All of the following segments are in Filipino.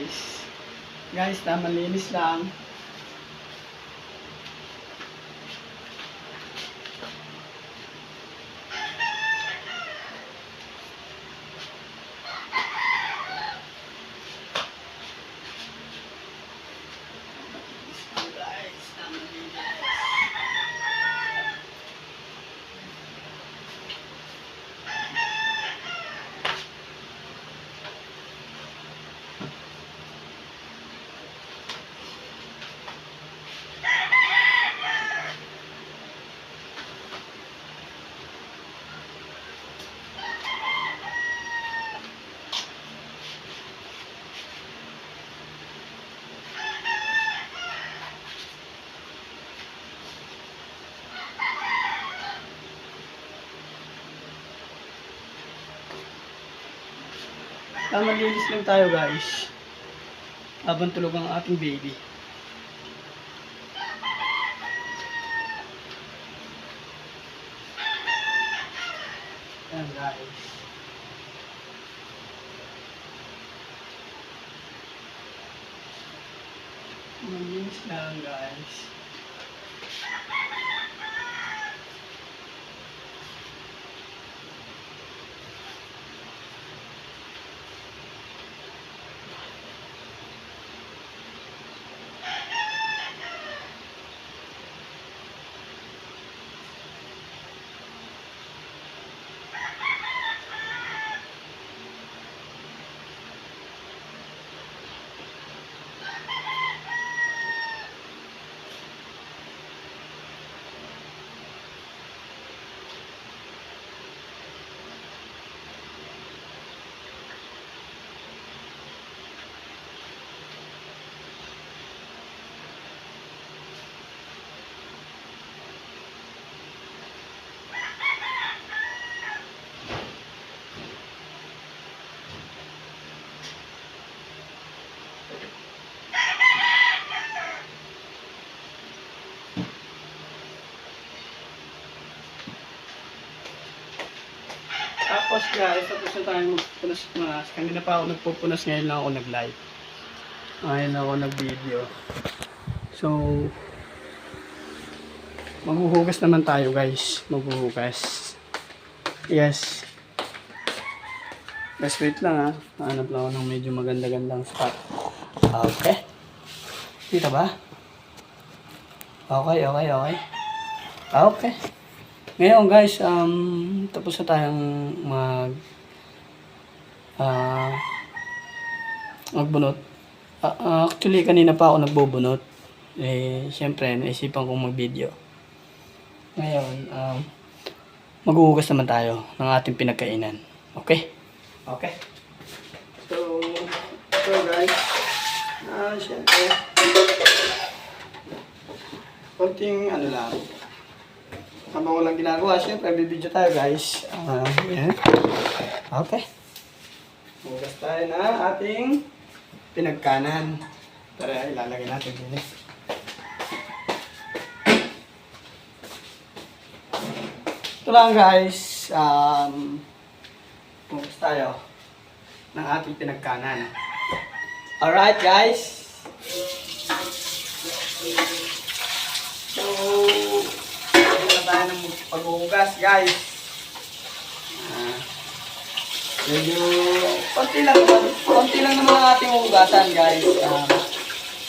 guys. Guys, tama linis lang. Guys, tama linis. Tama linis lang tayo guys. Habang tulog ang ating baby. Ayan guys. Linis lang guys. Tapos guys, tapos na tayo magpunas-punas. Kanina pa ako nagpupunas, ngayon lang ako nag-live. Ngayon ako nag-video. So, maghuhugas naman tayo guys. Maghuhugas. Yes. Guys, wait lang ha. Hanap lang ako ng medyo maganda-gandang spot. Okay. Dito ba? Okay. Okay. Ngayon guys, tapos na tayong magbunot. Actually, kanina pa ako nagbubunot. Siyempre, naisipan kong mag-video. Ngayon, maghuhugas naman tayo ng ating pinagkainan. Okay? Okay. So guys, siyempre, konting ano lang. Habang walang ginagawa, siyempre, bibidyo tayo guys. Yan. Okay. Hugas tayo na ating pinagkanan. Tara, ilalagay natin din. Ito lang guys. Hugas tayo ng ating pinagkanan. Alright guys. So, tayo ng paghuhugas guys. Medyo konti lang naman ang ating hugasan guys.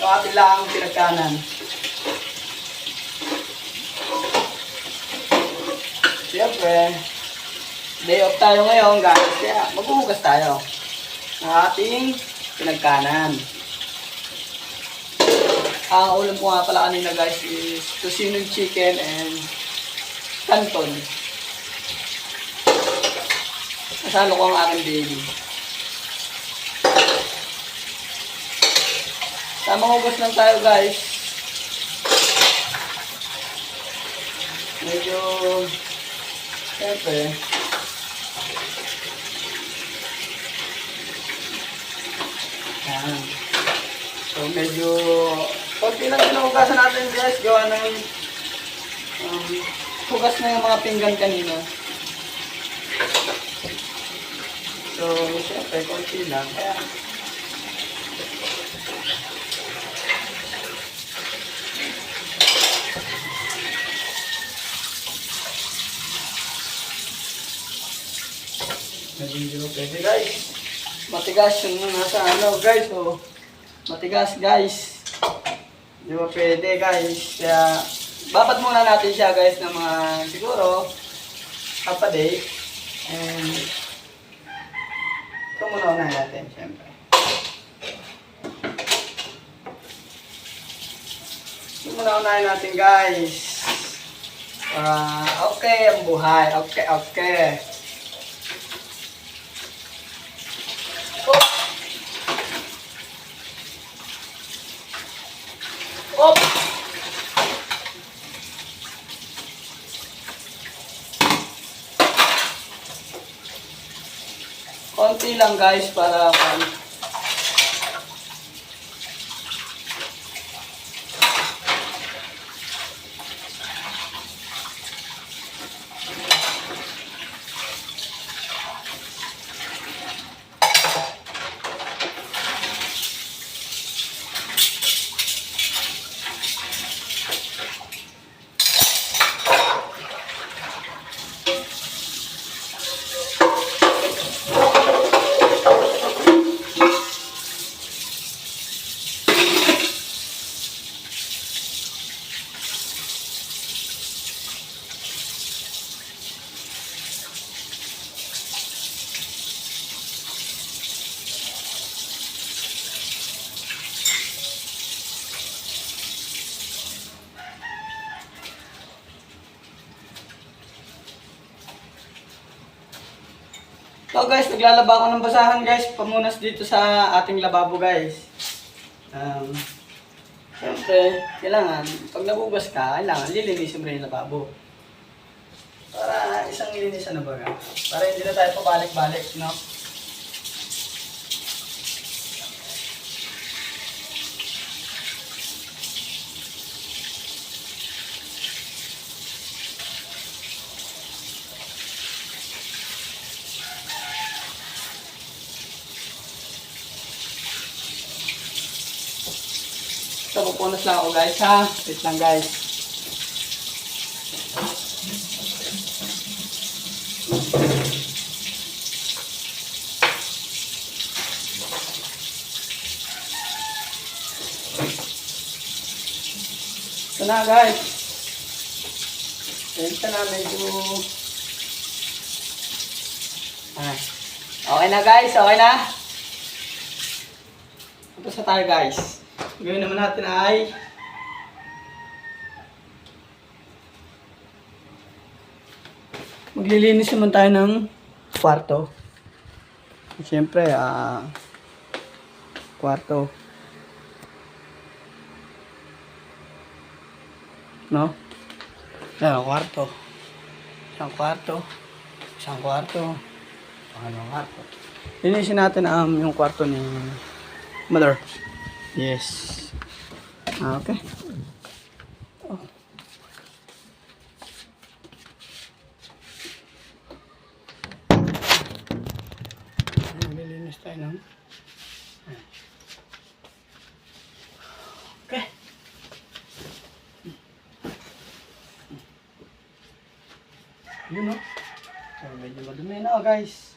So atin lang ang pinagkanan. Siyempre, day off tayo ngayon guys, kaya maghuhugas tayo ng ating pinagkanan. Ang ulam ko nga pala kanina guys is tocinong chicken and canton. Nasalo ko ang aking baby. Tamang hugas lang tayo guys. Medyo siyempre yan. So medyo konti lang pinuhugasan natin guys. Gawa ng hugas na yung mga pinggan kanina. So, siyempre, konti lang. Kaya, pwede guys. Matigas yung nasa ano guys, oh. Matigas guys. Di ba pwede guys. Kaya, babat muna natin siya guys ng mga siguro half a day. And, ito muna unahin natin, syempre. Ito muna unahin natin guys. Okay ang buhay. Okay, okay. Oh! Oh! Konti lang guys para so guys, naglalaba ako ng basahan guys, pamunas dito sa ating lababo guys. Siyempre, kailangan, pag nagugas ka, kailangan lilinisin mo rin yung lababo. Para isang linisan na baga. Para hindi na tayo pabalik-balik, no? So, pupunas lang ako guys ha. Wait lang guys. Ito na guys. Ito na medyo... Okay na guys, okay na. Tapos na tayo guys. Gawin naman natin ay maglilinis naman tayo ng kwarto. Siyempre, kwarto. No? Ayan, kwarto. Isang kwarto. Isang kwarto. Pangalawang kwarto. Linisin natin yung kwarto ni Mother. Yes. Okay. Oh. Nililinis tayo ng... Okay. Yun o. So, medyo madumi na guys.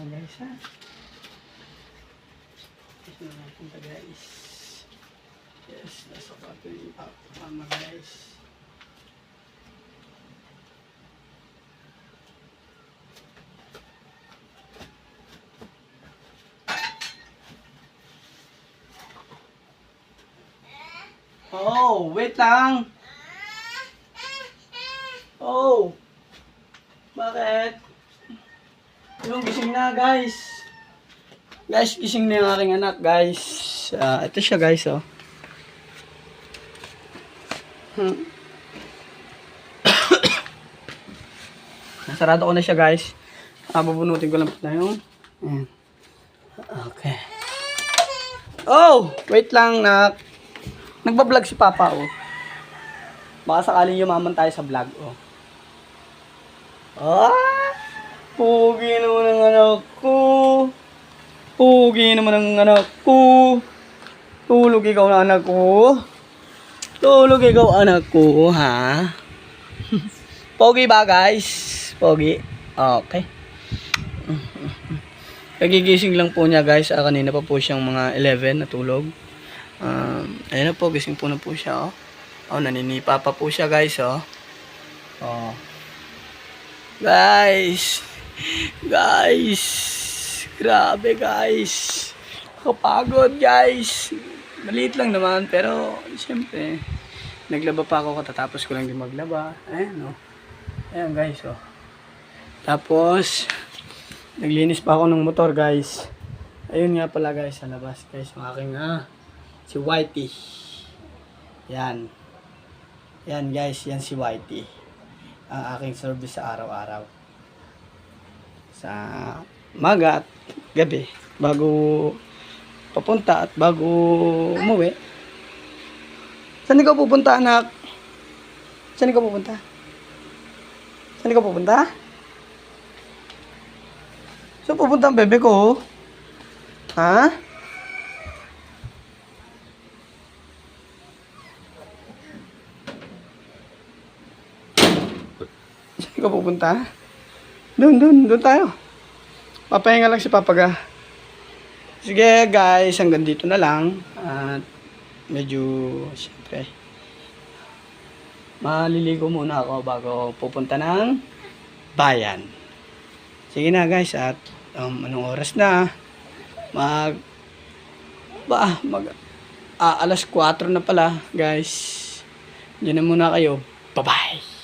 Guys ha. Ito na natin ito guys. Yes, nasa pato yung tama guys. Oh, wait lang. Oh. Bakit? Yung gising na guys. Guys, gising na yung aking anak guys. Ito siya guys oh. Nasarado ko na siya guys. Babunutin ko lang na yung. Okay. Oh, wait lang nak. Nagba-vlog si Papa oh. Baka sakaling yumaman tayo sa vlog oh. Pugi naman ang anak ko. Pugi naman ang anak ko. Tulog ikaw na anak ko. Tulog ikaw anak ko, ha? Pogi ba guys? Pogi. Okay. Kagigising lang po niya guys. Kanina pa po siyang mga 11 natulog. Ayun na po, gising po na po siya. Naninipa pa po siya guys. Guys. Guys. Grabe guys. Kapagod guys. Maliit lang naman pero siyempre naglaba pa ako katatapos ko lang din maglaba. Ayan guys. Tapos naglinis pa ako ng motor guys. Ayun nga pala guys sa labas guys. Yung aking si Whitey. Yan. Yan guys. Yan si Whitey. Ang aking service sa araw-araw. Sa maga at gabi. Bago papunta at bago umuwi. Saan ikaw pupunta anak? Saan ikaw pupunta? Saan ikaw pupunta? So, pupunta ang bebe ko. Ha? Saan ka pupunta? Doon tayo. Papahinga lang si Papaga. Sige guys, hanggang dito na lang. At medyo, siyempre, maliligo muna ako bago pupunta ng bayan. Sige na guys, at anong oras na? Alas 4 na pala guys. Diyan na muna kayo. Bye bye.